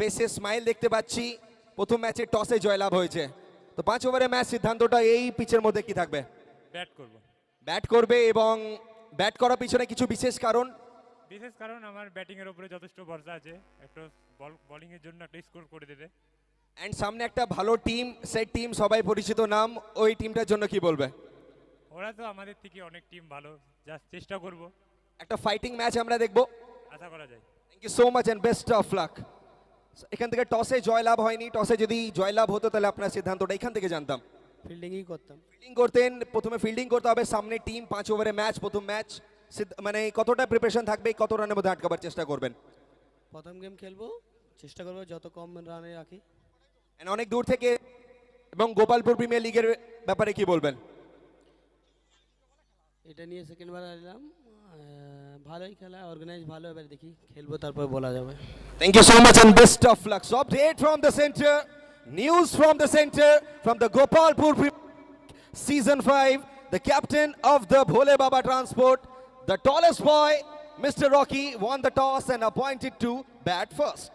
ফেসে স্মাইল দেখতে পাচ্ছি। প্রথম ম্যাচে টসে জয়লাভ হয়েছে, তো 5 ওভারের ম্যাচ সিদ্ধান্তটা এই পিচের মধ্যে কি থাকবে? ব্যাট করব। ব্যাট করবে, এবং ব্যাট করার পিছনে কিছু বিশেষ কারণ? বিশেষ কারণ আমার ব্যাটিং এর উপরে যথেষ্ট ভরসা আছে, একটা বোলিং এর জন্য একটা স্কোর করে দেবে। অ্যান্ড সামনে একটা ভালো টিম, সেট টিম, সবাই পরিচিত নাম, ওই টিমটার জন্য কি বলবে? ওরা তো আমাদের থেকে অনেক টিম ভালো, জাস্ট চেষ্টা করব, একটা ফাইটিং ম্যাচ আমরা দেখবো। আশা করা যায়। Thank you so much and best of luck. এখান থেকে টসে জয়লাভ হয়নি, টসে যদি জয়লাভ হতো তাহলে আপনার সিদ্ধান্তটা এখান থেকে জানতাম। ফিল্ডিংই করতাম। ফিল্ডিং করতেন, প্রথমে ফিল্ডিং করতে হবে, সামনে টিম, 5 ওভারে ম্যাচ, প্রথম ম্যাচ, মানে কতটা প্রিপারেশন থাকবে, কত রানের মধ্যে আটকাবার চেষ্টা করবেন? প্রথম গেম খেলবো, চেষ্টা করবো যত কম রানে রাখি। And অনেক দূর থেকে, এবং গোপালপুর প্রিমিয়ার লিগের ব্যাপারে কি বলবেন? এটা নিয়ে সেকেন্ড বার এলাম, ভালোই খেলা, অর্গানাইজ ভালো, এবার দেখি খেলবো তারপর বলা যাবে। Thank you so much and best of luck. So update from the center, news from the center, from the Gopalpur Season 5, the captain of the Bhole Baba Transport, the tallest boy, Mr. Rocky, won the toss and appointed to bat first.